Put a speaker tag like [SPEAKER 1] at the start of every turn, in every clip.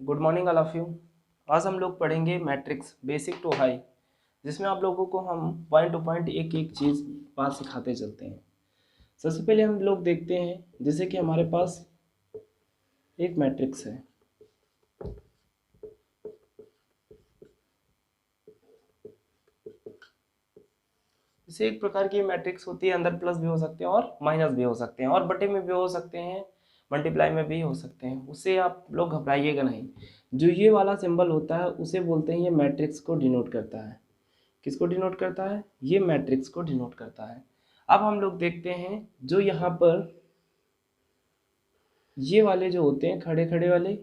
[SPEAKER 1] Good morning all of you. आज हम लोग पढ़ेंगे मैट्रिक्स बेसिक टू हाई, जिसमें आप लोगों को हम पॉइंट टू पॉइंट एक एक चीज़ बात सिखाते चलते हैं। सबसे पहले हम लोग देखते हैं, जैसे कि हमारे पास एक मैट्रिक्स है। जैसे एक प्रकार की मैट्रिक्स होती है, अंदर प्लस भी हो सकते हैं और माइनस भी हो सकते हैं और बटे में भी हो सकते हैं, मल्टीप्लाई में भी हो सकते हैं। उससे आप लोग घबराइएगा नहीं। जो ये वाला सिंबल होता है उसे बोलते हैं, ये मैट्रिक्स को डिनोट करता है। किसको डिनोट करता है? ये मैट्रिक्स को डिनोट करता है। अब हम लोग देखते हैं, जो यहाँ पर ये वाले जो होते हैं खड़े खड़े वाले,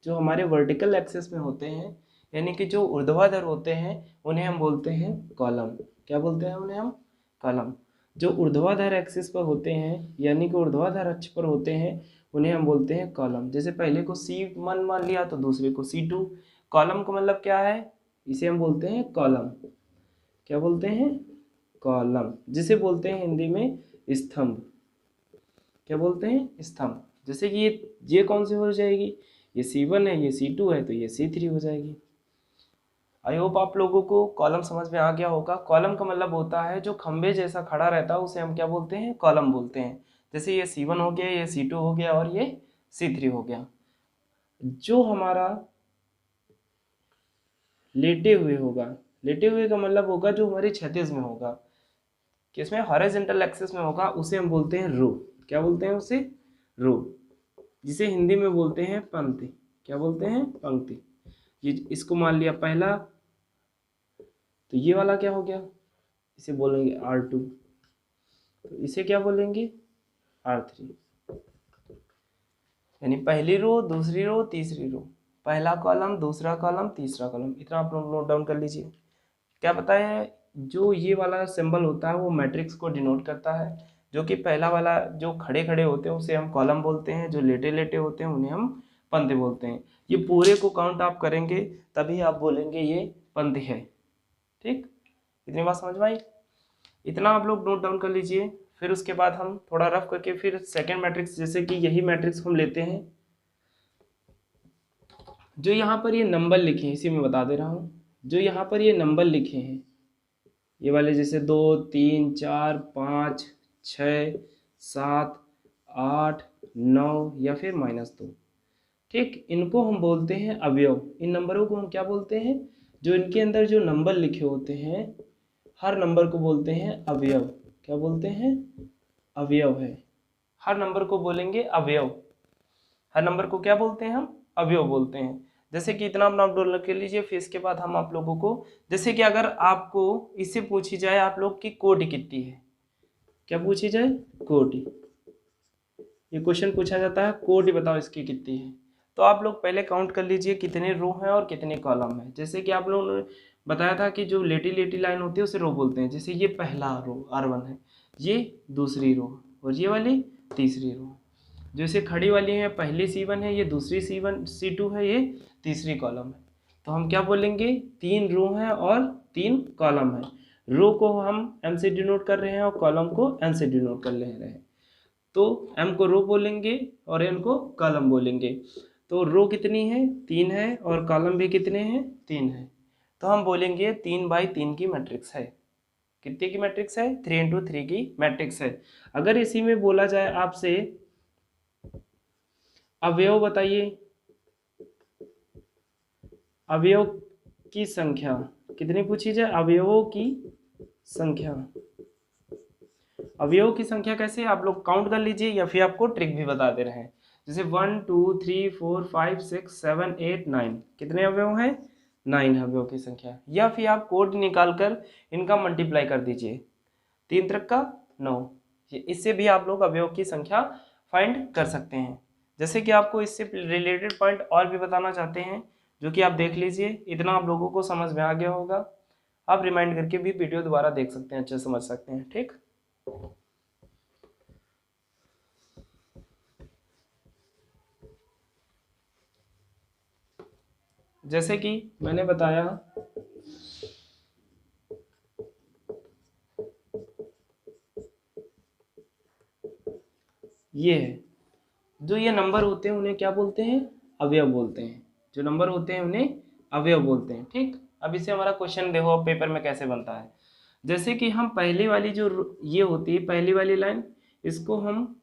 [SPEAKER 1] जो हमारे वर्टिकल एक्सिस में होते हैं, यानी कि जो ऊर्ध्वाधर होते हैं, उन्हें हम बोलते हैं कॉलम। क्या बोलते हैं उन्हें हम? कॉलम। जो ऊर्ध्वाधर एक्सिस पर होते हैं, यानी कि ऊर्ध्वाधर अक्ष पर होते हैं, उन्हें हम बोलते हैं कॉलम। जैसे पहले को C1 मान लिया तो दूसरे को C2। कॉलम का मतलब क्या है? इसे हम बोलते हैं कॉलम। क्या बोलते हैं? कॉलम, जिसे बोलते हैं हिंदी में स्तंभ। क्या बोलते हैं? स्तंभ। जैसे कि ये कौन सी हो जाएगी? ये C1 है, ये C2 है, तो ये C3 हो जाएगी। आई होप आप लोगों को कॉलम समझ में आ गया होगा। कॉलम का मतलब होता है जो खंबे जैसा खड़ा रहता है, उसे हम क्या बोलते हैं? कॉलम बोलते हैं। जैसे ये C1 हो गया, ये C2 हो गया और ये C3 हो गया। जो हमारा लेटे हुए होगा, लेटे हुए का मतलब होगा जो हमारे क्षैतिज में होगा, किसमें? हॉरिजॉन्टल एक्सिस में होगा, उसे हम बोलते हैं रो। क्या बोलते हैं उसे? रो, जिसे हिंदी में बोलते हैं पंक्ति। क्या बोलते हैं? पंक्ति। ये इसको मान लिया पहला, तो ये वाला क्या हो गया? इसे बोलेंगे R2, तो इसे क्या बोलेंगे? R3। यानी पहली रो, दूसरी रो, तीसरी रो, पहला कॉलम, दूसरा कॉलम, तीसरा कॉलम। इतना आप लोग नोट डाउन कर लीजिए। क्या पता है, जो ये वाला सिंबल होता है वो मैट्रिक्स को डिनोट करता है। जो कि पहला वाला जो खड़े खड़े होते हैं उसे हम कॉलम बोलते हैं, जो लेटे लेटे होते हैं उन्हें हम पंक्ति बोलते हैं। ये पूरे को काउंट आप करेंगे तभी आप बोलेंगे ये पंक्ति है। ठीक, इतनी बात समझ में आई? इतना आप लोग नोट डाउन कर लीजिए। फिर उसके बाद हम थोड़ा रफ करके फिर सेकेंड मैट्रिक्स, जैसे कि यही मैट्रिक्स हम लेते हैं। जो यहाँ पर ये नंबर लिखे हैं, इसी में बता दे रहा हूँ, जो यहाँ पर ये नंबर लिखे हैं, ये वाले जैसे 2 3 4 5 6 7 8 9 या फिर -2, ठीक, इनको हम बोलते हैं अवयव। इन नंबरों को हम क्या बोलते हैं? जो इनके अंदर जो नंबर लिखे होते हैं, हर नंबर को बोलते हैं अवयव। क्या बोलते हैं? अवयव है। हर नंबर को बोलेंगे अवयव। हर नंबर को क्या बोलते हैं हम? अवयव बोलते हैं। जैसे कि इतना आप नोट डाउन कर लीजिए। फिर इसके बाद हम आप लोगों को, जैसे कि अगर आपको इससे पूछी जाए आप लोग की कोटि कितनी है, क्या पूछी जाए? कोटि। ये क्वेश्चन पूछा जाता है, कोटि बताओ इसकी कितनी है, तो आप लोग पहले काउंट कर लीजिए कितने रो हैं और कितने कॉलम है। जैसे कि आप लोगों ने बताया था कि जो लेटी लेटी लाइन होती है उसे रो बोलते हैं। जैसे ये पहला रो R1 है, ये दूसरी रो और ये वाली तीसरी रो। जैसे खड़ी वाली है, पहली C1 है, ये दूसरी C2 है, ये तीसरी कॉलम है। तो हम क्या बोलेंगे? 3 रो हैं और 3 कॉलम है। रो को हम M से डिनोट कर रहे हैं और कॉलम को N से डिनोट कर ले रहे हैं। तो M को रो बोलेंगे और N को कॉलम बोलेंगे। तो रो कितनी है? 3 है और कॉलम भी कितने हैं? 3 है। तो हम बोलेंगे 3/3 की मैट्रिक्स है। कितने की मैट्रिक्स है? 3x3 की मैट्रिक्स है। अगर इसी में बोला जाए आपसे अवयव बताइए, अवयव की संख्या कितनी पूछी जाए? अवयवों की संख्या। अवयव की संख्या कैसे? आप लोग काउंट कर लीजिए या फिर आपको ट्रिक भी बता दे रहे हैं। जैसे 1 2 3 4 5 6 7 8 9, कितने अवयव हैं? 9 अवयव की संख्या। या फिर आप कोड निकाल कर इनका मल्टीप्लाई कर दीजिए, 3 त्रिक का 9। इससे भी आप लोग अवयव की संख्या फाइंड कर सकते हैं। जैसे कि आपको इससे रिलेटेड पॉइंट और भी बताना चाहते हैं, जो कि आप देख लीजिए। इतना आप लोगों को समझ में आ गया होगा। आप रिमाइंड करके भी वीडियो दोबारा देख सकते हैं, अच्छे समझ सकते हैं। ठीक, जैसे कि मैंने बताया, ये है, जो ये नंबर होते हैं उन्हें क्या बोलते हैं? अवयव बोलते हैं। जो नंबर होते हैं उन्हें अवयव बोलते हैं। ठीक, अब इसे हमारा क्वेश्चन देखो पेपर में कैसे बनता है। जैसे कि हम पहली वाली जो ये होती है पहली वाली लाइन, इसको हम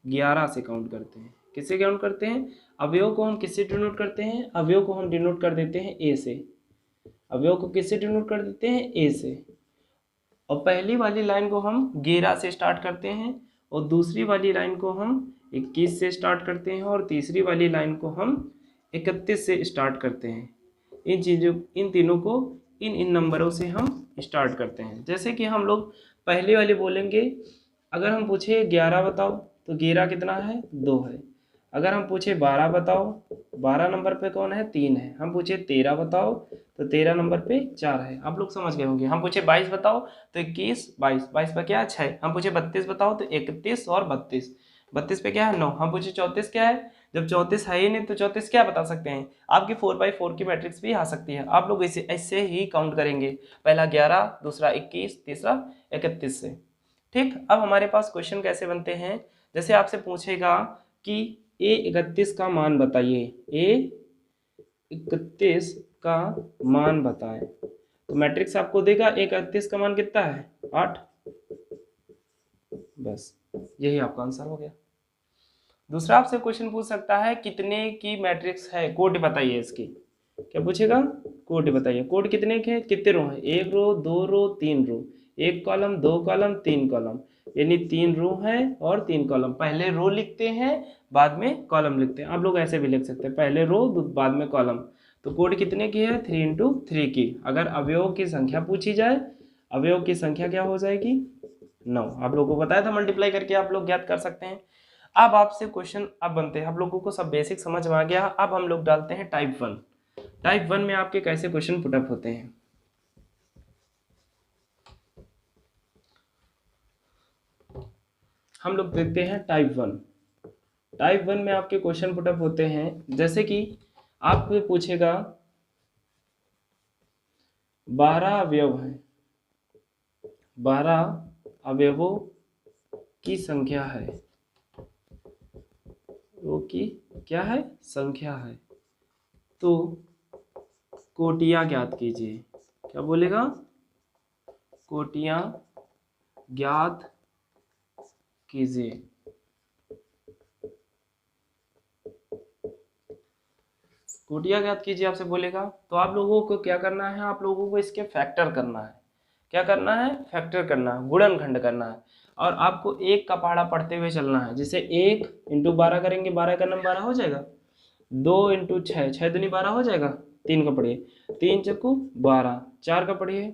[SPEAKER 1] 11 से काउंट करते हैं। किससे काउंट करते हैं? अवयव को हम किससे डिनोट करते हैं? अवयव को हम डिनोट कर देते हैं ए से। अवयव को किससे डिनोट कर देते हैं? ए से। और पहली वाली लाइन को हम 11 से स्टार्ट करते हैं और दूसरी वाली लाइन को हम 21 से स्टार्ट करते हैं और तीसरी वाली लाइन को हम 31 से स्टार्ट करते हैं। इन तीनों को इन नंबरों से हम स्टार्ट करते हैं। जैसे कि हम लोग पहले वाले बोलेंगे, अगर हम पूछे 11 बताओ तो 11 कितना है? 2 है। अगर हम पूछे 12 बताओ, 12 नंबर पे कौन है? 3 है। हम पूछे 13 बताओ तो 13 नंबर पे 4 है। आप लोग समझ गए होंगे। हम पूछे 22 बताओ तो 21, 22 पे क्या है? 6। हम पूछे 32 बताओ तो 31 और 32, 32 पे क्या है? 9। हम पूछे 34 क्या है? जब 34 है ही नहीं तो 34 क्या बता सकते हैं? आपकी 4x4 की मैट्रिक्स भी आ सकती है। आप लोग इसे ऐसे ही काउंट करेंगे, पहला 11, दूसरा 21, तीसरा 31 से। ठीक, अब हमारे पास क्वेश्चन कैसे बनते हैं? जैसे आपसे पूछेगा कि A31 का मान बताइए, A31 का मान बताएं, तो मैट्रिक्स आपको देगा A31 का मान कितना है? 8। बस यही आपका आंसर हो गया। दूसरा आपसे क्वेश्चन पूछ सकता है कितने की मैट्रिक्स है, कोड बताइए इसकी। क्या पूछेगा? कोड बताइए। कोड कितने के हैं? कितने रो हैं? 1 रो, 2 रो, 3 रो, 1 कॉलम, 2 कॉलम, 3 कॉलम, यानी 3 रो हैं और 3 कॉलम। पहले रो लिखते हैं बाद में कॉलम लिखते हैं। आप लोग ऐसे भी लिख सकते हैं, पहले रो बाद में कॉलम। तो कोड कितने की है? 3 × 3 की। अगर अवयव की संख्या पूछी जाए, अवयव की संख्या क्या हो जाएगी? 9। आप लोगों को बताया था, मल्टीप्लाई करके आप लोग ज्ञात कर सकते हैं। अब आपसे क्वेश्चन अब बनते हैं, आप लोगों को सब बेसिक समझ में आ गया। अब हम लोग डालते हैं टाइप 1। टाइप 1 में आपके कैसे क्वेश्चन पुटअप होते हैं? हम लोग देखते हैं टाइप 1। टाइप 1 में आपके क्वेश्चन पुटअप होते हैं, जैसे कि आपको पूछेगा 12 अवयव हैं, 12 अवयवों की संख्या है, वो की क्या है? संख्या है। तो कोटियां ज्ञात कीजिए। क्या बोलेगा? कोटियां ज्ञात कीजिए। कोटियां ज्ञात कीजिए आपसे बोलेगा, तो आप लोगों को क्या करना है? आप लोगों को इसके फैक्टर करना है। क्या करना है? फैक्टर करना है, गुणनखंड करना है। और आपको 1 का पहाड़ा पढ़ते हुए चलना है। जैसे 1 × 12 करेंगे, 12 का नंबर 12 हो जाएगा। 2 × 6, 6 दूनी 12 हो जाएगा। 3 का पढ़िए, 3 चक्कू 12, 4 का पढ़िए,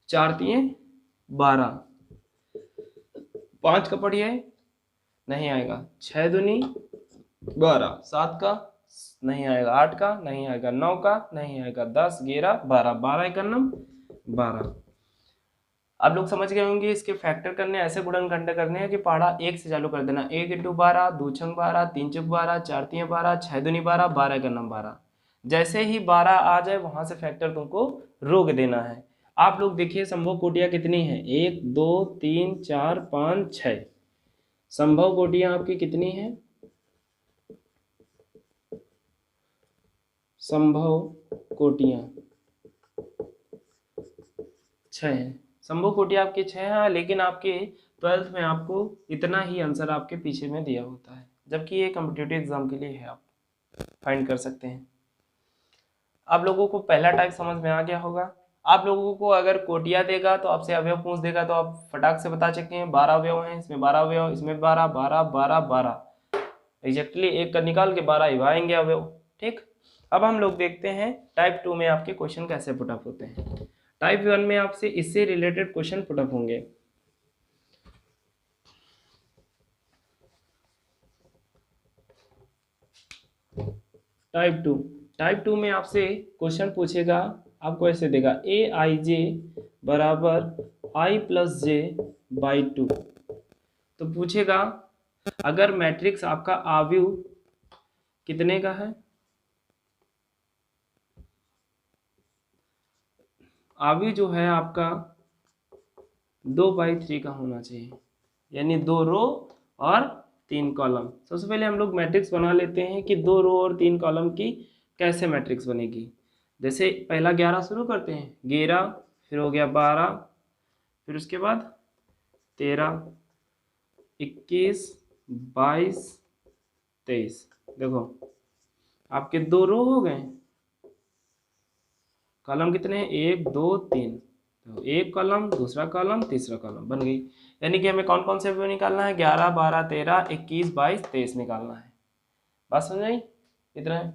[SPEAKER 1] 4 तिये 12, 5 का पढ़िए, नहीं आएगा। 6 दूनी 12, 7 का नहीं आएगा, 8 का नहीं आएगा, 9 का नहीं आएगा, 10, 11, 12, 12 एक नंबर 12। आप लोग समझ गए होंगे। इसके फैक्टर करने, ऐसे गुणनखंड करने हैं कि पहाड़ा 1 से चालू कर देना। 1 × 12, 2 × 12, 3 × 12, 4 तिये 12, 6 दूनी 12, 12 का नंबर 12। जैसे ही 12 आ जाए वहां से फैक्टर तुमको रोक देना है। आप लोग देखिए संभव कोटियां कितनी है? 1, 2, 3, 4, 5, 6। संभव कोटियां आपकी कितनी है? संभव कोटियां 6 हैं। संभव कोटियां आपकी 6 हैं, लेकिन आपके 12th में आपको इतना ही आंसर आपके पीछे में दिया होता है, जबकि ये कॉम्पिटिटिव एग्जाम के लिए है, आप फाइंड कर सकते हैं। आप लोगों को पहला टाइप समझ में आ गया होगा। आप लोगों को अगर कोटिया देगा तो आपसे अवयव पूछ देगा तो आप फटाक से बता सकते हैं। 12 अवयव हैं, इसमें 12 अवयव, इसमें 12, 12, 12, 12, एग्जैक्टली 1 का निकाल के 12 ही आएंगे अवयव। ठीक, अब हम लोग देखते हैं टाइप 2 में आपके क्वेश्चन कैसे पुटअप होते हैं। टाइप 1 में आपसे इससे रिलेटेड क्वेश्चन पुटअप होंगे। टाइप 2 में आपसे क्वेश्चन पूछेगा, आपको ऐसे देगा Aij बराबर I + j/2। तो पूछेगा अगर मैट्रिक्स आपका आव्यूह कितने का है? आव्यूह जो है आपका 2/3 का होना चाहिए, यानी 2 रो और 3 कॉलम। सबसे पहले हम लोग मैट्रिक्स बना लेते हैं कि 2 रो और 3 कॉलम की कैसे मैट्रिक्स बनेगी। जैसे पहला 11 शुरू करते हैं, 11, फिर हो गया 12, फिर उसके बाद 13, 21, 22, 23। देखो आपके 2 रो हो गए, कॉलम कितने हैं, 1 2 3, तो एक कॉलम, दूसरा कॉलम, तीसरा कॉलम बन गई। यानी कि हमें कौन कौन से व्यू निकालना है, 11 12 13 21 22 23 निकालना है। बात समझ आई, इतना है।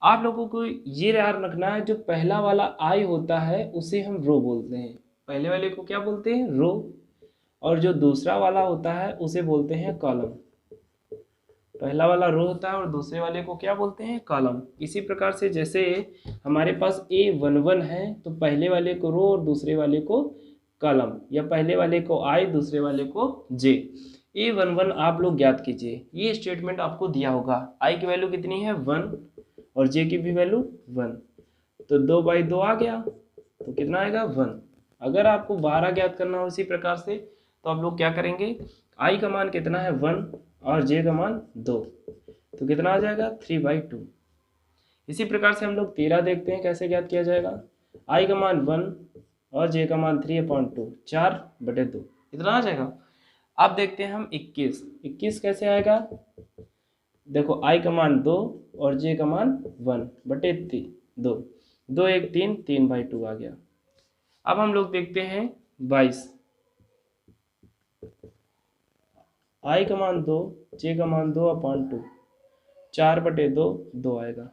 [SPEAKER 1] आप लोगों को ये याद रखना है, जो पहला वाला आई होता है उसे हम रो बोलते हैं, पहले वाले को क्या बोलते हैं, रो, और जो दूसरा वाला होता है उसे बोलते हैं कॉलम। पहला वाला रो होता है और दूसरे वाले को क्या बोलते हैं, कॉलम। इसी प्रकार से जैसे हमारे पास A11 है तो पहले वाले को रो और दूसरे वाले को कॉलम, या पहले वाले को आई दूसरे वाले को जे। A11 आप लोग ज्ञात कीजिए, ये स्टेटमेंट आपको दिया होगा, आई की वैल्यू कितनी है 1 और जे की भी वैल्यू 1, तो 2/2 आ गया, तो कितना आएगा 1। अगर आपको 12 ज्ञात करना हो इसी प्रकार से, तो आप लोग क्या करेंगे, आई का मान कितना है 1 और जे का मान 2, तो कितना आ जाएगा 3/2। इसी प्रकार से हम लोग 13 देखते हैं कैसे ज्ञात किया जाएगा, आई का मान 1 और जे का मान 3/2, 4/2, इतना आ जाएगा। अब देखते हैं हम 21 कैसे आएगा, देखो आई का मान 2 और जे का मान 1/2, 2 1 3, 3/2 आ गया। अब हम लोग देखते हैं 22, आई का मान 2, जे का मान 2/2, 4/2, 2 आएगा।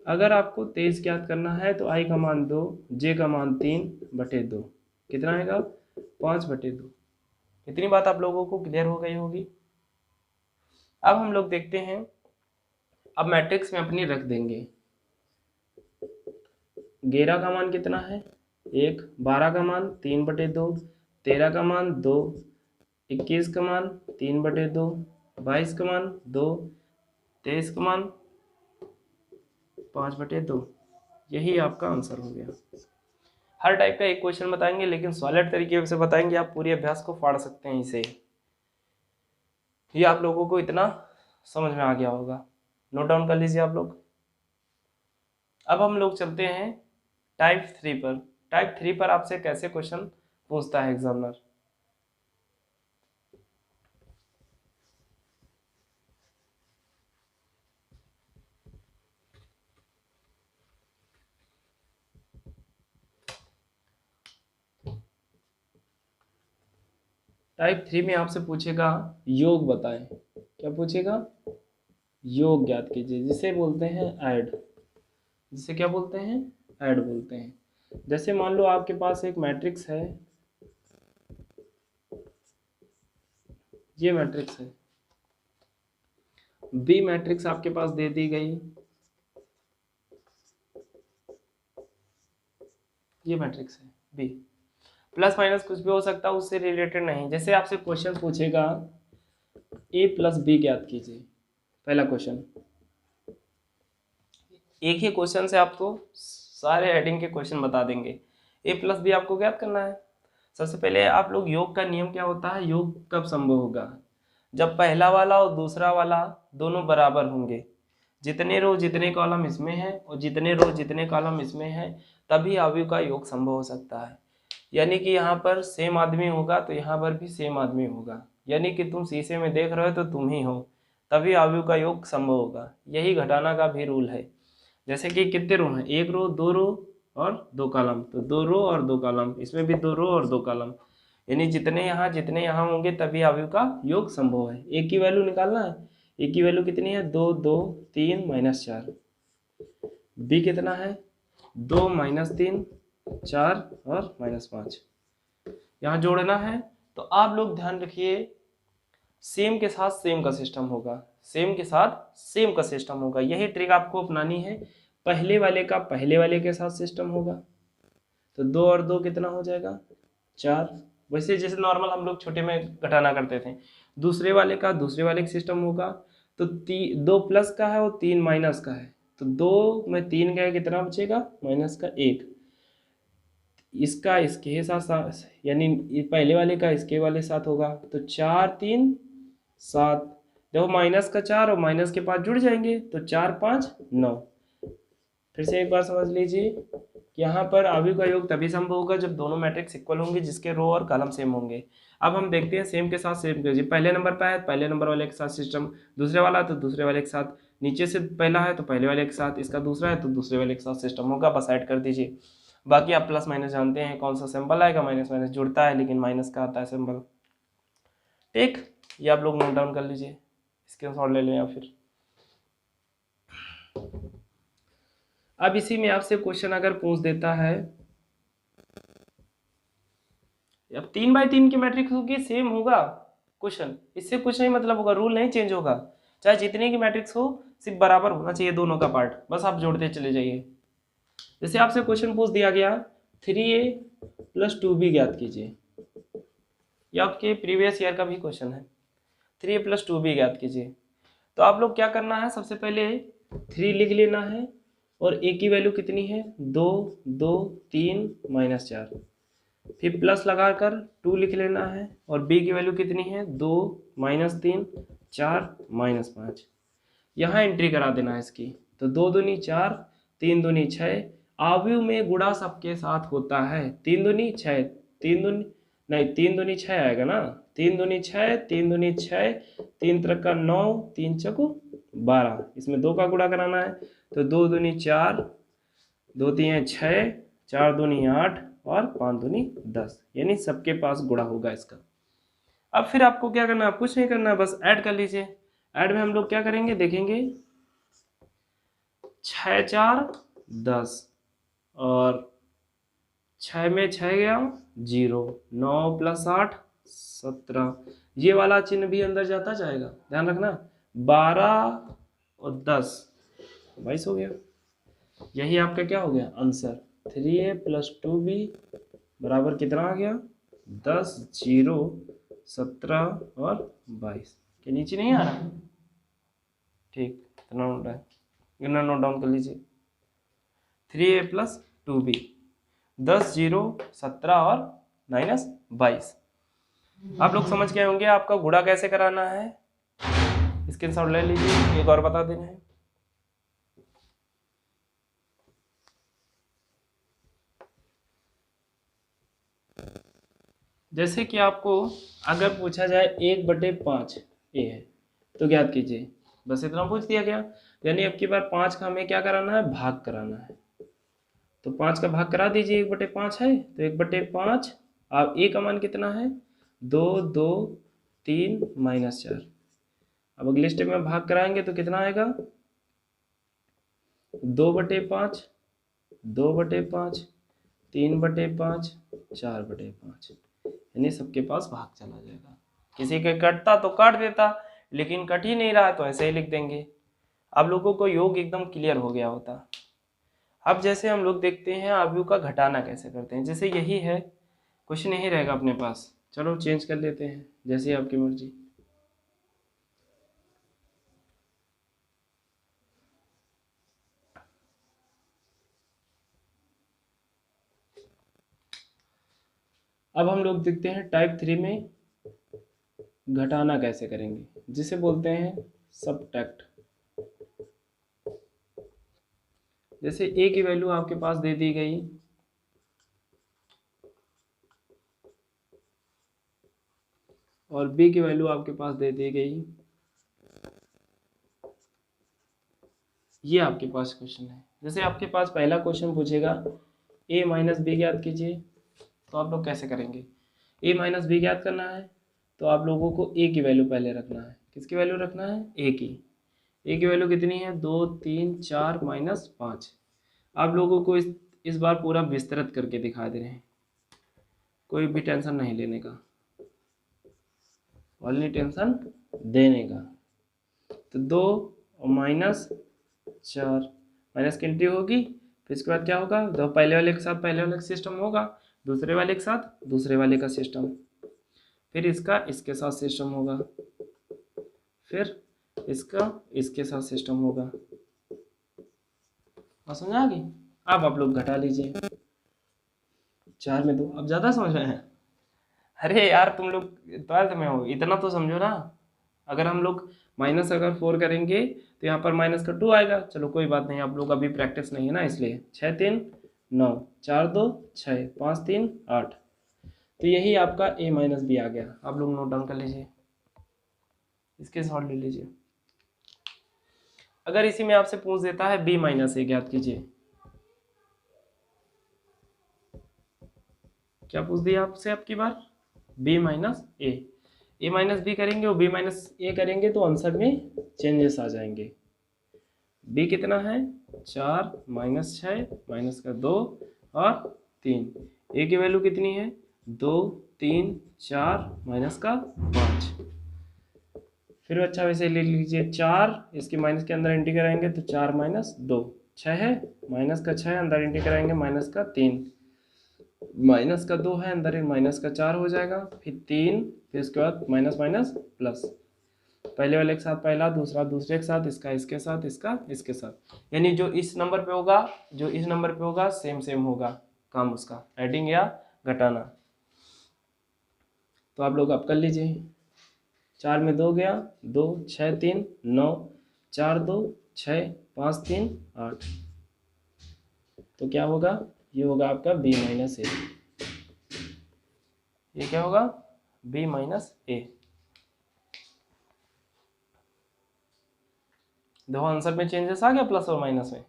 [SPEAKER 1] अगर आपको 23 ज्ञात करना है तो आई का मान 2, जे का मान 3/2, कितना आएगा 5/2। इतनी बात आप लोगों को क्लियर हो गई होगी। अब हम लोग देखते हैं, अब मैट्रिक्स में अपनी रख देंगे। 11 का मान कितना है 1, 12 का मान 3/2, 13 का मान 2, 21 का मान 3/2, 22 का मान 2, 23 का मान 5/2। यही आपका आंसर हो गया। हर टाइप का एक क्वेश्चन बताएंगे, लेकिन सॉलिड तरीके से बताएंगे, आप पूरे अभ्यास को फाड़ सकते हैं इसे। ये आप लोगों को इतना समझ में आ गया होगा, नोट डाउन कर लीजिए आप लोग। अब हम लोग चलते हैं टाइप 3 पर। टाइप 3 पर आपसे कैसे क्वेश्चन पूछता है एग्जामिनर। टाइप 3 में आपसे पूछेगा योग बताएं। क्या पूछेगा, योग ज्ञात कीजिए, जिसे बोलते हैं ऐड। जिसे क्या बोलते हैं, ऐड बोलते हैं। जैसे मान लो आपके पास एक मैट्रिक्स है, ये मैट्रिक्स है, बी मैट्रिक्स आपके पास दे दी गई, ये मैट्रिक्स है बी। प्लस माइनस कुछ भी हो सकता है, उससे रिलेटेड नहीं। जैसे आपसे क्वेश्चन पूछेगा ए प्लस बी ज्ञात कीजिए, पहला क्वेश्चन। एक ही क्वेश्चन से आपको सारे हेडिंग के क्वेश्चन बता देंगे। ए प्लस बी आपको ज्ञात करना है। सबसे पहले आप लोग, योग का नियम क्या होता है, योग कब संभव होगा, जब पहला वाला और दूसरा वाला दोनों बराबर होंगे। जितने रो जितने कॉलम इसमें हैं और जितने रो जितने कॉलम इसमें हैं, तभी अवयव का योग संभव हो सकता है। यानी कि यहाँ पर सेम आदमी होगा तो यहाँ पर भी सेम आदमी होगा, यानी कि तुम शीशे में देख रहे हो तो तुम ही हो, तभी अवयव का योग संभव होगा। यही घटाना का भी रूल है। जैसे कि कितने रो हैं, एक रो, दो रो और दो कॉलम, तो 2 रो और 2 कॉलम, इसमें भी 2 रो और 2 कॉलम, यानी जितने यहाँ होंगे तभी अवयव का योग संभव है। एक की वैल्यू निकालना है, एक की वैल्यू कितनी है 2 2 3 -4। बी कितना है 2 -3 4 और -5, यहाँ जोड़ना है। तो आप लोग ध्यान रखिए, सेम के साथ सेम का सिस्टम होगा, सेम के साथ सेम का सिस्टम होगा। यही ट्रिक आपको अपनानी है। पहले वाले का पहले वाले के साथ सिस्टम होगा, तो 2 और 2 कितना हो जाएगा 4। वैसे जैसे नॉर्मल हम लोग छोटे में घटाना करते थे। दूसरे वाले का दूसरे वाले का सिस्टम होगा, तो 2 प्लस का है और 3 माइनस का है, तो 2 में 3 गए कितना बचेगा -1। इसका इसके साथ, यानी पहले वाले का इसके वाले साथ होगा, तो 4 3 7, देखो माइनस का 4 और माइनस के 5 जुड़ जाएंगे तो 4 5 9। फिर से एक बार समझ लीजिए कि यहाँ पर अवयव का योग तभी संभव होगा जब दोनों मैट्रिक्स इक्वल होंगे, जिसके रो और कॉलम सेम होंगे। अब हम देखते हैं सेम के साथ सेम कीजिए। पहले नंबर पर है पहले नंबर वाले के साथ सिस्टम, दूसरे वाला तो दूसरे वाले के साथ, नीचे से पहला है तो पहले वाले के साथ, इसका दूसरा है तो दूसरे वाले के साथ सिस्टम होगा, बस ऐड कर दीजिए। बाकी आप प्लस माइनस जानते हैं कौन सा सिंबल आएगा, माइनस माइनस जुड़ता है लेकिन माइनस का आता है सिंबल। ठीक, ये आप लोग नोट डाउन कर लीजिए, स्क्रीनशॉट ले लें या फिर। अब इसी में आपसे क्वेश्चन अगर पूछ देता है, अब 3x3 की मैट्रिक्स होगी सेम होगा क्वेश्चन, इससे कुछ नहीं मतलब होगा, रूल नहीं चेंज होगा, चाहे जितनी की मैट्रिक्स हो सिर्फ बराबर होना चाहिए दोनों का पार्ट, बस आप जोड़ते चले जाइए। जैसे आपसे क्वेश्चन पूछ दिया गया 3a + 2b ज्ञात कीजिए, ये आपके प्रीवियस ईयर का भी क्वेश्चन है, 3a + 2b ज्ञात कीजिए। तो आप लोग क्या करना है, सबसे पहले 3 लिख लेना है और a की वैल्यू कितनी है 2 2 3 -4, फिर प्लस लगाकर 2 लिख लेना है और b की वैल्यू कितनी है 2 -3 4 -5, यहाँ एंट्री करा देना है इसकी। तो 2 दूनी 4 3 दूनी 6, आव्यूह में गुणा सबके साथ होता है, 3 दूनी 6 3 दूनी नहीं 3 दूनी 6 आएगा ना, 3 दूनी 6 3 दूनी 6 3 त्रिक 9 3 चौको 12, इसमें 2 का गुणा कराना है तो 2 दूनी 4 2 3 6 4 दूनी 8 और 5 दूनी 10, यानी सबके पास गुणा होगा इसका। अब फिर आपको क्या करना है, कुछ नहीं करना है, बस ऐड कर लीजिए। ऐड में हम लोग क्या करेंगे देखेंगे, 6 4 10 और 6 में 6 गया 0, 9 + 8 17, ये वाला चिन्ह भी अंदर जाता जाएगा, ध्यान रखना, 12 और 10 22 हो गया, यही आपका क्या हो गया आंसर। 3a + 2b बराबर कितना आ गया 10 0 17 और 22 के नीचे नहीं आ रहा। ठीक, इतना नोट डाउन कर लीजिए, 3a + 2b 10 0 17 और -22। आप लोग समझ गए होंगे आपका गुणा कैसे कराना है, स्क्रीनशॉट ले लीजिए। एक और बता देना है, जैसे कि आपको अगर पूछा जाए 1/5 ये है तो ज्ञात कीजिए, बस इतना पूछ दिया गया, यानी अब की बार 5 का हमें क्या कराना है, भाग कराना है। तो 5 का भाग करा दीजिए, 1/5 है तो 1/5, अब a का मान कितना है 2 2 3 -4, अब अगले स्टेप में भाग कराएंगे तो कितना आएगा 2/5 2/5 3/5 4/5, यानी सबके पास भाग चला जाएगा। किसी के कटता तो काट देता, लेकिन कट ही नहीं रहा तो ऐसे ही लिख देंगे। आप लोगों को योग एकदम क्लियर हो गया होता। अब जैसे हम लोग देखते हैं अवयव का घटाना कैसे करते हैं, जैसे यही है, कुछ नहीं रहेगा अपने पास, चलो चेंज कर लेते हैं जैसे आपकी मर्जी। अब हम लोग देखते हैं टाइप 3 में घटाना कैसे करेंगे, जिसे बोलते हैं सबट्रैक्ट। जैसे a की वैल्यू आपके पास दे दी गई और b की वैल्यू आपके पास दे दी गई, ये आपके पास क्वेश्चन है। जैसे आपके पास पहला क्वेश्चन पूछेगा a - b ज्ञात कीजिए, तो आप लोग कैसे करेंगे, a - b ज्ञात करना है तो आप लोगों को a की वैल्यू पहले रखना है, किसकी वैल्यू रखना है a की वैल्यू कितनी है 2 3 4 -5। आप लोगों को इस बार पूरा विस्तृत करके दिखा दे रहे हैं, कोई भी टेंशन नहीं लेने का, ओनली टेंशन देने का। तो 2 और -4 माइनस की एंट्री होगी, फिर इसके बाद क्या होगा, दो पहले वाले के साथ पहले वाले का सिस्टम होगा, दूसरे वाले के साथ दूसरे वाले का सिस्टम, फिर इसका इसके साथ सिस्टम होगा, फिर इसका इसके साथ सिस्टम होगा। बात समझ आ गई। अब आप लोग घटा लीजिए, 4 में 2, अब ज़्यादा समझ रहे हैं। अरे यार तुम लोग 12th में हो, इतना तो समझो ना। अगर हम लोग माइनस अगर 4 करेंगे तो यहाँ पर माइनस का 2 आएगा। चलो कोई बात नहीं, आप लोग अभी प्रैक्टिस नहीं है ना, इसलिए 6 3 9, 4 2 6, 5 3 8। तो यही आपका a माइनस बी आ गया। आप लोग नोट डाउन कर लीजिए, इसके सॉल्व ले लीजिए। अगर इसी में आपसे पूछ देता है b माइनस ए ज्ञात कीजिए, क्या पूछ दिया आपसे आपकी बार? b माइनस ए माइनस बी करेंगे और b माइनस ए करेंगे तो आंसर में चेंजेस आ जाएंगे। b कितना है? 4 माइनस 6 माइनस का 2 और 3। a की वैल्यू कितनी है? 2 3 4 माइनस का 5। फिर अच्छा वैसे ले लीजिए 4, इसके माइनस के अंदर एंट्री कराएंगे तो 4 माइनस 2 6 है, माइनस का 6 अंदर एंट्री कराएंगे माइनस का 3, माइनस का 2 है अंदर माइनस का 4 हो जाएगा, फिर 3, फिर उसके बाद माइनस माइनस प्लस, पहले वाले के साथ पहला, दूसरा दूसरे के साथ, इसका इसके साथ, इसका इसके साथ, यानी जो इस नंबर पे होगा जो इस नंबर पे होगा सेम सेम होगा काम उसका, एडिंग या घटाना। तो आप लोग अब कर लीजिए। 4 में 2 गया, 2 6 3 9, 4 2 6 5 3 8। तो क्या होगा? ये होगा आपका b माइनस ए। ये क्या होगा? b माइनस ए। देखो आंसर में चेंजेस आ गया प्लस और माइनस में।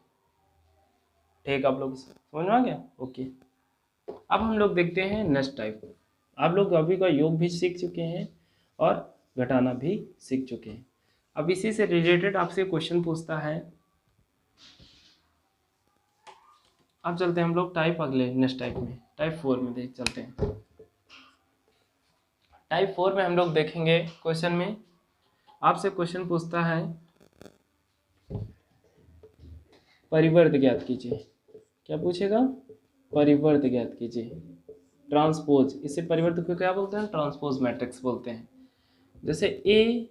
[SPEAKER 1] ठीक, आप लोग समझ में आ गया? ओके। अब हम लोग देखते हैं नेक्स्ट टाइप। आप लोग अभी का योग भी सीख चुके हैं और घटाना भी सीख चुके हैं। अब इसी से रिलेटेड आपसे क्वेश्चन पूछता है। अब चलते हैं हम लोग टाइप अगले नेक्स्ट टाइप में, टाइप 4 में देख चलते हैं। टाइप 4 में हम लोग देखेंगे क्वेश्चन में आपसे क्वेश्चन पूछता है परिवर्त ज्ञात कीजिए। क्या पूछेगा? परिवर्त ज्ञात कीजिए, ट्रांसपोज। इसे परिवर्त को क्या बोलते हैं? ट्रांसपोज मैट्रिक्स बोलते हैं। जैसे ए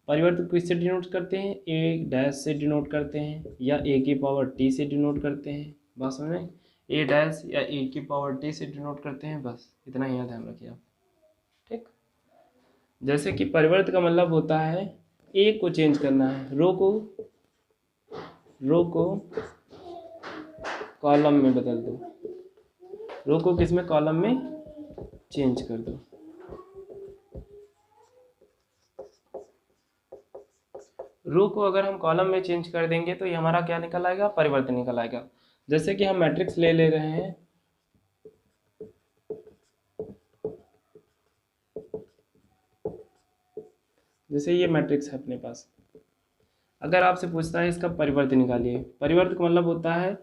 [SPEAKER 1] परिवर्त को किससे डिनोट करते हैं? ए डैश से डिनोट करते हैं या ए की पावर टी से डिनोट करते हैं। बात समझ में? ए डैश या ए की पावर टी से डिनोट करते हैं, बस इतना ही ध्यान रखिए आप। ठीक, जैसे कि परिवर्त का मतलब होता है ए को चेंज करना है, रो को कॉलम में बदल दो, रो को किस में? कॉलम में चेंज कर दो। रो को अगर हम कॉलम में चेंज कर देंगे तो ये हमारा क्या निकल आएगा? परिवर्तन निकल आएगा। जैसे कि हम मैट्रिक्स ले रहे हैं, जैसे ये मैट्रिक्स है अपने पास। अगर आपसे पूछता है इसका परिवर्त निकालिए, परिवर्त का मतलब होता है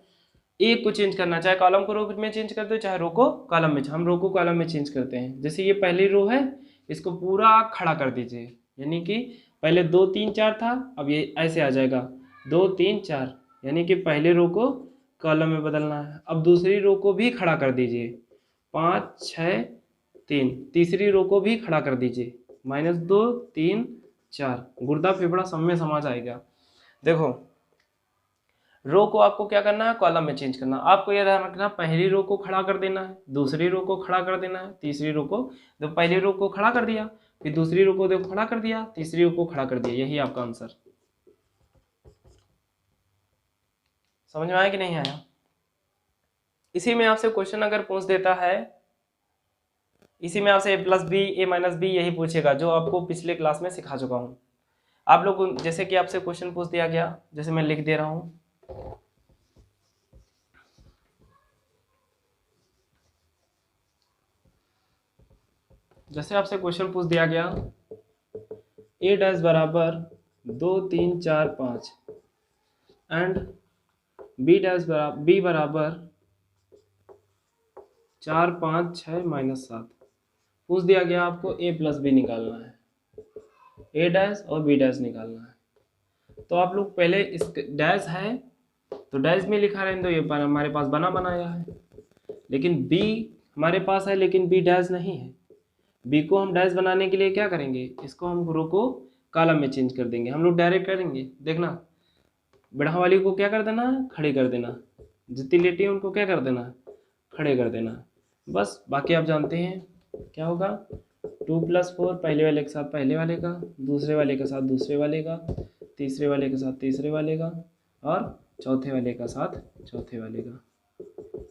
[SPEAKER 1] ए को चेंज करना, चाहे कॉलम को रो में चेंज कर दो, चाहे रो को कॉलम में। हम रो को कॉलम में चेंज करते हैं। जैसे ये पहली रो है, इसको पूरा खड़ा कर दीजिए, यानी कि पहले 2 3 4 था, अब ये ऐसे आ जाएगा 2 3 4, यानी कि पहले रो को कॉलम में बदलना है। अब दूसरी रो को भी खड़ा कर दीजिए, 5 6 3, तीसरी रो को भी खड़ा कर दीजिए, -2 3 4, गुर्दा फेफड़ा सब में समा जाएगा। देखो रो को आपको क्या करना है? कॉलम में चेंज करना। आपको यह ध्यान रखना, पहली रो को खड़ा कर देना है, दूसरी रो को खड़ा कर देना है, तीसरी रो को, तो पहली रो को खड़ा कर दिया, फिर दूसरी रो को देखो खड़ा कर दिया, तीसरी रो को खड़ा कर दिया, यही आपका आंसर। समझ में आया कि नहीं आया? इसी में आपसे क्वेश्चन अगर पूछ देता है, इसी में आपसे a plus B A minus B यही पूछेगा, जो आपको पिछले क्लास में सिखा चुका हूँ। आप लोग जैसे कि आपसे क्वेश्चन पूछ दिया गया, जैसे मैं लिख दे रहा हूँ, जैसे आपसे क्वेश्चन पूछ दिया गया ए डैश बराबर 2 3 4 5 एंड बी डैश बराबर 4 5 6 -7। पूछ दिया गया आपको ए प्लस बी निकालना है, ए डैश और बी डैश निकालना है। तो आप लोग पहले इस डैश है तो डैश में लिखा रहने दो, ये हमारे पास बना बनाया है, लेकिन बी हमारे पास है लेकिन बी डैश नहीं है। बी को हम डैश बनाने के लिए क्या करेंगे? इसको हम रो को कॉलम में चेंज कर देंगे। हम लोग डायरेक्ट करेंगे, देखना बढ़ा वाली को क्या कर देना? खड़े कर देना। जितनी लेटी है उनको क्या कर देना? खड़े कर देना। बस बाकी आप जानते हैं क्या होगा? 2 + 4 पहले वाले के साथ पहले वाले का, दूसरे वाले के साथ दूसरे वाले का, तीसरे वाले के साथ तीसरे वाले का, और चौथे वाले का साथ चौथे वाले का।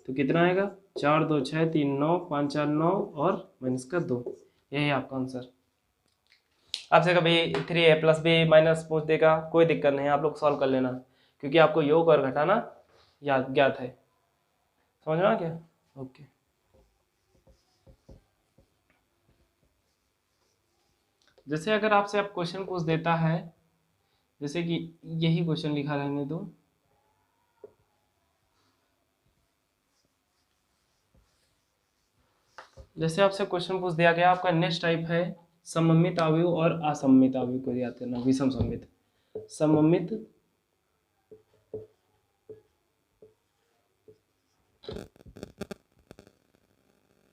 [SPEAKER 1] तो कितना आएगा? 4 2 6 3 9 5 4 9 और माइनस का 2। यही आपका आंसर। आपसे कभी 3a + b माइनस पूछ देगा, कोई दिक्कत नहीं, आप लोग सॉल्व कर लेना, क्योंकि आपको योग और घटाना ज्ञात है। समझ रहा क्या? ओके। जैसे अगर आपसे आप क्वेश्चन पूछ देता है, जैसे कि यही क्वेश्चन लिखा रहने दो, जैसे आपसे क्वेश्चन पूछ दिया गया, आपका नेक्स्ट टाइप है सममित अवयव और असममित अवयव को याद करना, विषम सममित। सममित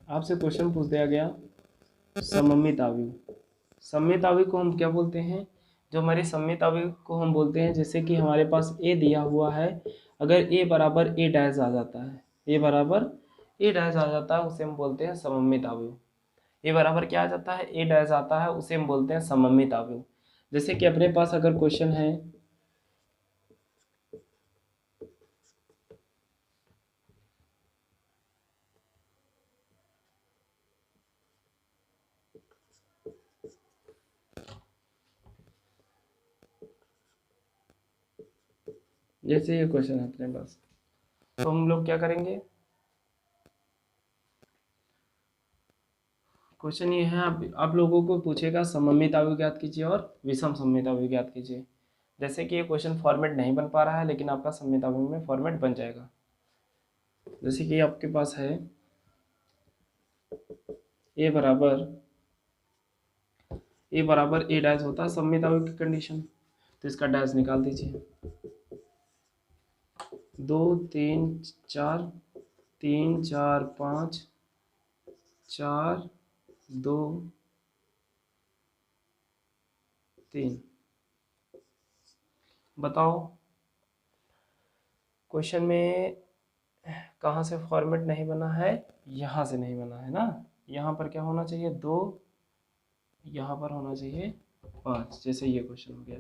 [SPEAKER 1] आपसे क्वेश्चन पूछ दिया गया सममित अवयव। सममित अवयव को हम क्या बोलते हैं? जो हमारे सममित अवयव को हम बोलते हैं, जैसे कि हमारे पास a दिया हुआ है, अगर a बराबर a डैश आ जाता है, a बराबर a डैश आ जाता है, उसे हम बोलते हैं सममित अवयव। a बराबर क्या आ जाता है? a डैश आता है, उसे हम बोलते हैं सममित अवयव। जैसे कि अपने पास अगर क्वेश्चन है, जैसे ये क्वेश्चन है अपने पास, तो हम लोग क्या करेंगे? क्वेश्चन ये है, आप लोगों को पूछेगा सममित अवयव ज्ञात कीजिए और विषम सममित अवयव ज्ञात कीजिए। जैसे कि ये क्वेश्चन फॉर्मेट नहीं बन पा रहा है, लेकिन आपका सममित अवयव में फॉर्मेट बन जाएगा। जैसे कि आपके पास है a बराबर a डैश होता है सममित अवयव की कंडीशन, तो इसका डैश निकाल दीजिए। 2 3 4 3 4 5 4 2 3। बताओ क्वेश्चन में कहाँ से फॉर्मेट नहीं बना है? यहाँ से नहीं बना है ना। यहाँ पर क्या होना चाहिए? 2, यहाँ पर होना चाहिए 5, जैसे ये क्वेश्चन हो गया।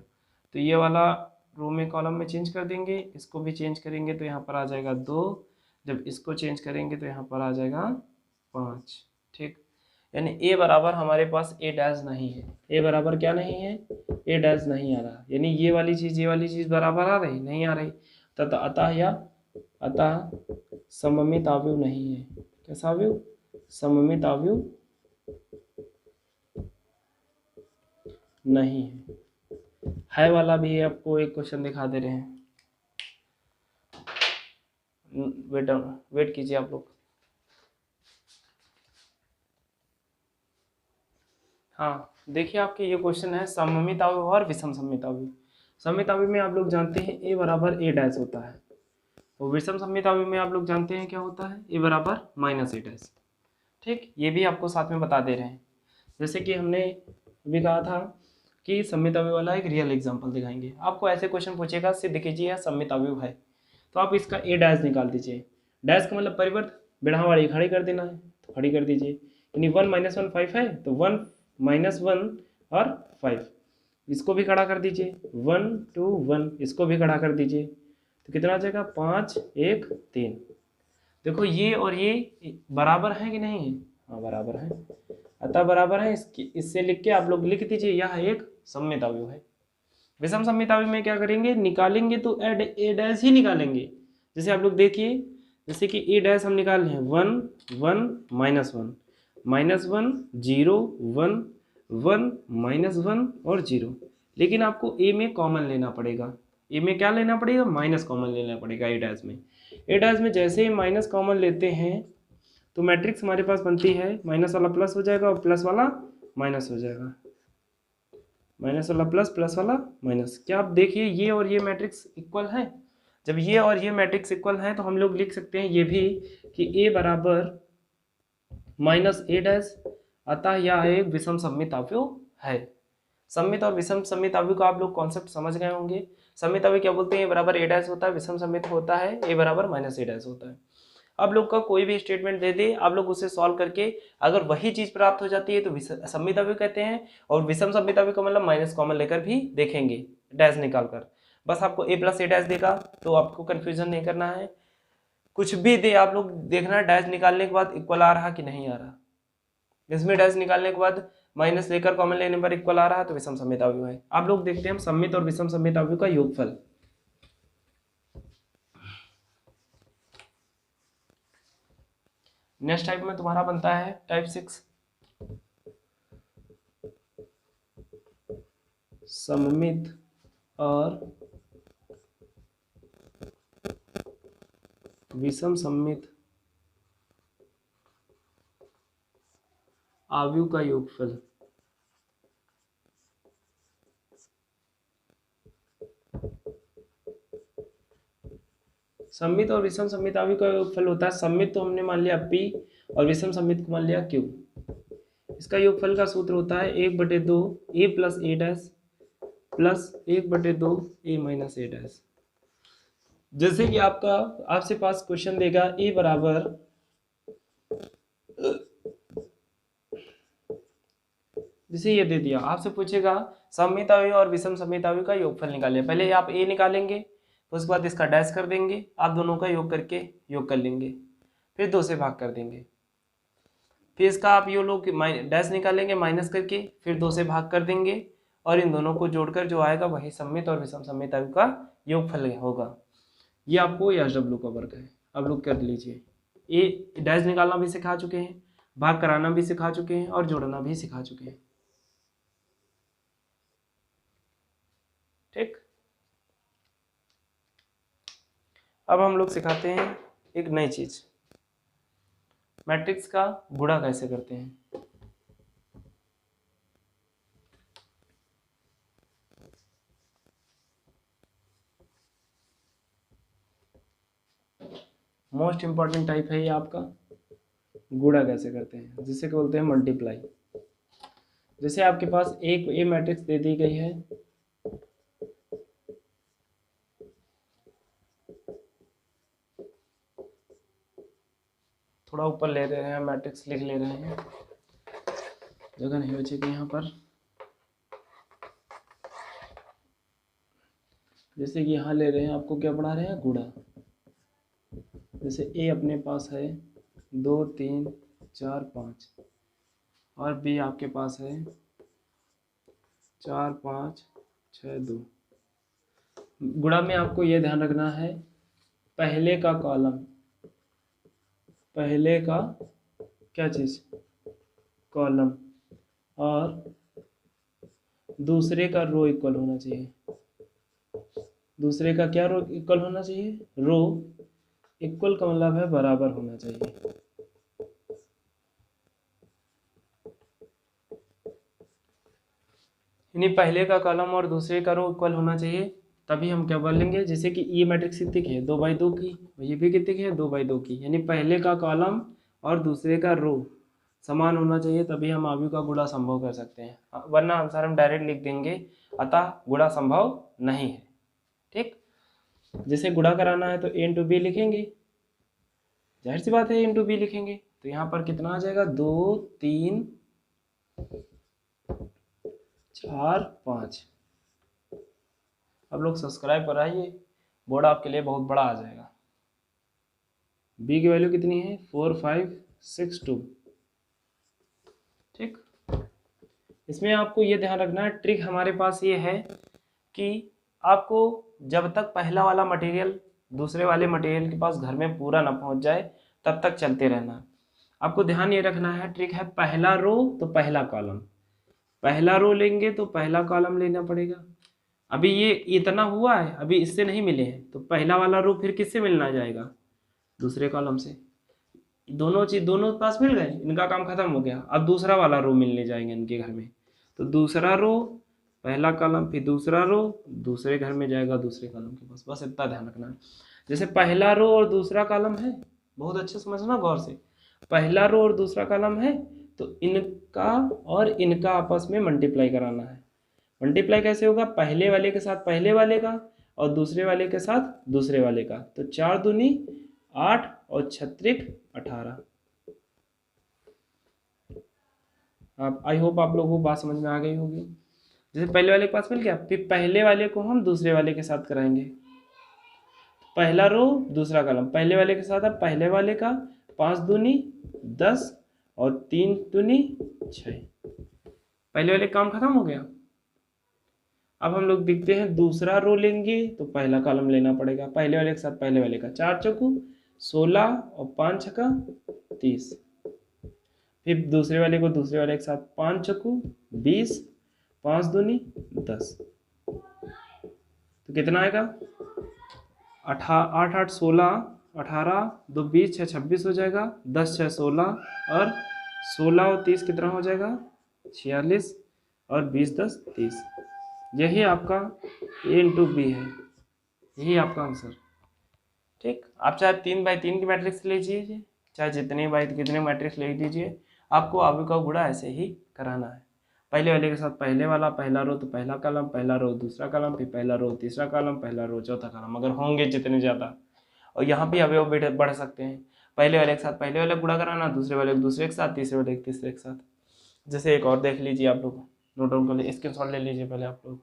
[SPEAKER 1] तो ये वाला रो में कॉलम में चेंज कर देंगे, इसको भी चेंज करेंगे तो यहाँ पर आ जाएगा 2, जब इसको चेंज करेंगे तो यहाँ पर आ जाएगा 5। ठीक, यानी a बराबर हमारे पास a डैश नहीं है। a बराबर क्या नहीं है? a डैश नहीं आ रहा, यानी ये वाली चीज़ बराबर आ रही नहीं आ रही, तथा अतः सममित अवयव नहीं है। कैसा अवयव? सममित अवयव नहीं है वाला भी है। आपको एक क्वेश्चन दिखा दे रहे हैं, वेट कीजिए आप लोग। हाँ देखिए, आपके ये क्वेश्चन है सममित अवयव और विषम सममित अवयव। सममित अवयव में आप लोग जानते हैं a बराबर a डैश होता है, और विषम सममित अवयव में आप लोग जानते हैं क्या होता है? a बराबर -a डैश। ठीक, ये भी आपको साथ में बता दे रहे हैं। जैसे कि हमने अभी कहा था कि सममित अवयव वाला एक रियल एग्जांपल दिखाएंगे। आपको ऐसे क्वेश्चन पूछेगा, सिद्ध कीजिए सममित अवयव है, तो आप इसका a डैश निकाल दीजिए। डैश का मतलब परिवर्त, बिढ़ावाड़ी खड़ी कर देना है, तो खड़ी कर दीजिए। यानी 1 - 1 5 है, तो 1 - 1 और 5, इसको भी खड़ा कर दीजिए। 1 2 1, इसको भी खड़ा कर दीजिए, तो कितना आ जाएगा? 5 1 3। देखो ये और ये बराबर है कि नहीं है? हाँ बराबर है, अतः बराबर है। इससे लिख के आप लोग लिख दीजिए, यह एक सममित अवयव है। विषम सममित अवयव में क्या करेंगे? निकालेंगे तो a डैश ही निकालेंगे। जैसे आप लोग देखिए, जैसे कि a डैश हम निकाल रहे हैं 1 1 -1 -1 0 1 1 -1 और 0, लेकिन आपको a में कॉमन लेना पड़ेगा। a में क्या लेना पड़ेगा? माइनस कॉमन लेना पड़ेगा a डैश में। a डैश में जैसे ही माइनस कॉमन लेते हैं तो मैट्रिक्स हमारे पास बनती है, माइनस वाला प्लस हो जाएगा और प्लस वाला माइनस हो जाएगा, माइनस वाला प्लस, प्लस वाला माइनस। क्या आप देखिए ये और ये मैट्रिक्स इक्वल है? जब ये और ये मैट्रिक्स इक्वल है तो हम लोग लिख सकते हैं ये भी कि a बराबर -a डैश, अतः यह एक विषम सममित अवयव है। सममित और विषम सममित अवयव का आप लोग कॉन्सेप्ट समझ गए होंगे। सममित अवयव क्या बोलते हैं? a बराबर a डैश होता है, विषम सममित होता है a बराबर -a डैश होता है। आप लोग का कोई भी स्टेटमेंट दे दे, आप लोग उसे सॉल्व करके अगर वही चीज प्राप्त हो जाती है तो सममित अवयव कहते हैं, और विषम सममित अवयव का मतलब माइनस कॉमन लेकर भी देखेंगे डैश निकाल कर। बस आपको a प्लस ए डैश देगा तो आपको कंफ्यूजन नहीं करना है, कुछ भी दे आप लोग देखना डैश निकालने के बाद इक्वल आ रहा कि नहीं आ रहा। इसमें डैश निकालने के बाद माइनस लेकर कॉमन लेने पर इक्वल आ रहा तो विषम सममित अवयव है। आप लोग देखते हैं हम सममित और विषम सममित अवयव का योगफल। नेक्स्ट टाइप में तुम्हारा बनता है टाइप 6, सममित और विषम सममित अवयव का योगफल। सममित और विषम सममित अवयव का योगफल होता है, सममित तो हमने मान लिया p और विषम सममित को मान लिया q। इसका योगफल का सूत्र होता है 1/2 a plus A dash plus 1/2 a minus A dash. जैसे कि आपसे पास क्वेश्चन देगा a बराबर जैसे ये दे दिया, आपसे पूछेगा सममित अवयव और विषम सममित अवयव का योगफल निकालिए। पहले आप a निकालेंगे, तो उसके बाद इसका डैश कर देंगे, आप दोनों का योग करके योग कर लेंगे, फिर 2 से भाग कर देंगे, फिर इसका आप ये लोग डैश निकालेंगे माइनस करके, फिर 2 से भाग कर देंगे, और इन दोनों को जोड़कर जो आएगा वही सममित और विषम सममित अवयव का योगफल होगा। ये आपको SW का वर्क है, आप लोग कर लीजिए। ए डैश निकालना भी सिखा चुके हैं, भाग कराना भी सिखा चुके हैं, और जोड़ना भी सिखा चुके हैं। ठीक, अब हम लोग सिखाते हैं एक नई चीज, मैट्रिक्स का गुणा कैसे करते हैं। मोस्ट इंपॉर्टेंट टाइप है ये आपका, गुणा कैसे करते हैं, जिसे बोलते हैं मल्टीप्लाई। जैसे आपके पास एक ए मैट्रिक्स दे दी गई है, थोड़ा ऊपर ले रहे हैं, मैट्रिक्स लिख ले रहे हैं, जगह नहीं बचेगी यहाँ पर। जैसे कि यहाँ ले रहे हैं, आपको क्या पढ़ा रहे हैं, गुणा। जैसे ए अपने पास है 2 3 4 5, और बी आपके पास है 4 5 6 2। गुणा में आपको ये ध्यान रखना है, पहले का कॉलम, पहले का क्या चीज, कॉलम, और दूसरे का रो इक्वल होना चाहिए। दूसरे का क्या रो इक्वल होना चाहिए, रो इक्वल का मतलब है बराबर होना चाहिए। यानी पहले का कॉलम और दूसरे का रो इक्वल होना चाहिए, तभी हम क्या बोलेंगे। जैसे कि ये मैट्रिक्स कितनी की है, 2/2 की, ये भी कितनी की है, 2/2 की। यानी पहले का कॉलम और दूसरे का रो समान होना चाहिए, तभी हम अवयव का गुणा संभव कर सकते हैं, वरना आंसर हम डायरेक्ट लिख देंगे, अतः गुणा संभव नहीं है। ठीक, जैसे गुणा कराना है तो a इंटू बी लिखेंगे, जाहिर सी बात है a इंटू बी लिखेंगे, तो यहाँ पर कितना आ जाएगा, 2 3 4 5। आप लोग सब्सक्राइब कराइए, बोर्ड आपके लिए बहुत बड़ा आ जाएगा। b की वैल्यू कितनी है, 4 5 6 2। ठीक, इसमें आपको ये ध्यान रखना है, ट्रिक हमारे पास ये है कि आपको जब तक पहला वाला मटेरियल दूसरे वाले मटेरियल के पास घर में पूरा ना पहुंच जाए तब तक चलते रहना। आपको ध्यान ये रखना है, ट्रिक है पहला रो तो पहला कॉलम, पहला रो लेंगे तो पहला कॉलम लेना पड़ेगा। अभी ये इतना हुआ है, अभी इससे नहीं मिले हैं, तो पहला वाला रो फिर किससे मिलना जाएगा, दूसरे कॉलम से। दोनों चीज दोनों पास मिल गए, इनका काम खत्म हो गया, अब दूसरा वाला रो मिलने जाएंगे इनके घर में, तो दूसरा रो पहला कॉलम, फिर दूसरा रो दूसरे घर में जाएगा दूसरे कॉलम के पास। बस इतना ध्यान रखना है। जैसे पहला रो और दूसरा कॉलम है, बहुत अच्छे समझना गौर से, पहला रो और दूसरा कॉलम है, तो इनका और इनका आपस में मल्टीप्लाई कराना है। मल्टीप्लाई कैसे होगा, पहले वाले के साथ पहले वाले का और दूसरे वाले के साथ दूसरे वाले का, तो 4 दूनी 8 और छत्रिक 18। आप आई होप आप लोगों को बात समझ में आ गई होगी। जैसे पहले वाले के पास मिल गया, फिर पहले वाले को हम दूसरे वाले के साथ कराएंगे। पहला रो दूसरा कॉलम, पहले वाले के साथ अब पहले वाले का 5 दूनी 10 और 3 दूनी 6। पहले वाले काम खत्म हो गया। अब हम लोग देखते हैं दूसरा रो लेंगे तो पहला कॉलम लेना पड़ेगा। पहले वाले के साथ पहले वाले का 4 चौकू 16 और 5 छक्का 30। फिर दूसरे वाले को दूसरे वाले के साथ 5 चौकू 20, 5 दूनी 10। तो कितना आएगा? 8 8 16 18 2 20 6 26 हो जाएगा। 10 6 16 और 16 और 30 कितना हो जाएगा? 46 और 20 10 30। यही आपका A इंटू बी है, यही आपका आंसर। ठीक, आप चाहे 3 बाई 3 की मैट्रिक्स ले लीजिए, चाहे जितने बाई कितने मैट्रिक्स ले लीजिए, आपको आगे का गुणा ऐसे ही कराना है। पहले वाले के साथ पहले वाला, पहला रो तो पहला कॉलम, पहला रो दूसरा कॉलम, फिर पहला रो तीसरा कॉलम, पहला रो चौथा कॉलम, अगर होंगे जितने ज़्यादा। और यहाँ भी अवयव बढ़ सकते हैं। पहले वाले के साथ पहले वाले गुणा कराना, दूसरे वाले को दूसरे के साथ, तीसरे वाले के तीसरे के साथ। जैसे एक और देख लीजिए, आप लोग नोट डाउन कर लीजिए, स्क्रीनशॉट ले लीजिए पहले आप लोग।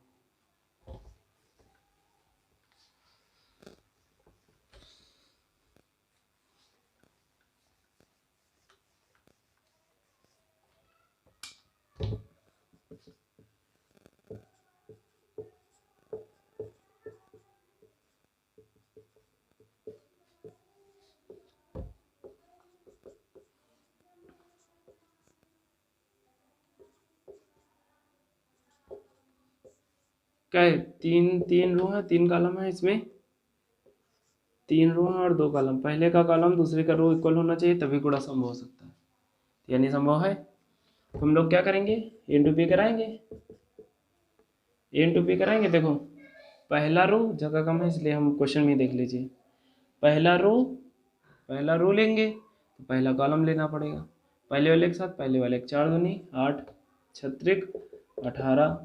[SPEAKER 1] क्या है? तीन रो है, 3 कॉलम है, इसमें 3 रो है और 2 कॉलम। पहले का कॉलम दूसरे का रो इक्वल होना चाहिए, तभी गुणा संभव हो सकता है। यानी संभव है। तो हम लोग क्या करेंगे? ए इंटू बी कराएंगे। ए इंटू बी कराएंगे। देखो पहला रो जगह कम है, इसलिए हम क्वेश्चन में देख लीजिए। पहला रो लेंगे तो पहला कॉलम लेना पड़ेगा। पहले वाले के साथ पहले वाले 4 दूनी 8 छत्रिक 18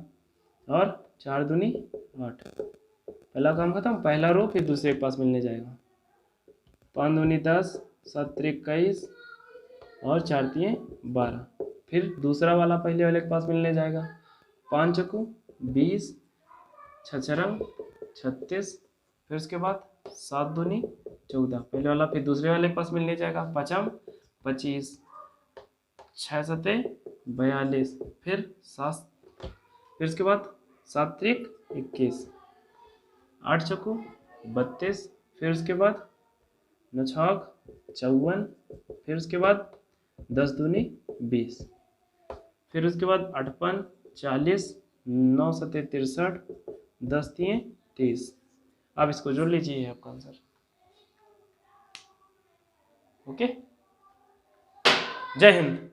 [SPEAKER 1] और 4 दूनी 8। पहला काम खत्म। पहला रो फिर दूसरे के पास मिलने जाएगा। 5 दूनी 10 7 त्रिक 21 और 4 तिये 12। फिर दूसरा वाला पहले वाले के पास मिलने जाएगा। 5 चक्कू 20 छछरंग 36। फिर उसके बाद 7 दूनी 14। पहले वाला फिर दूसरे वाले के पास मिलने जाएगा। 5 25 6 सते 42। फिर 7, फिर उसके बाद 7 त्रिक 21 8 चक्कू 32। फिर उसके बाद 9 छक 54। फिर उसके बाद 10 दूनी 20। फिर उसके बाद 58 40 9 सते 63 10 तिये 30। अब इसको जोड़ लीजिए, आपका आंसर। ओके, जय हिंद।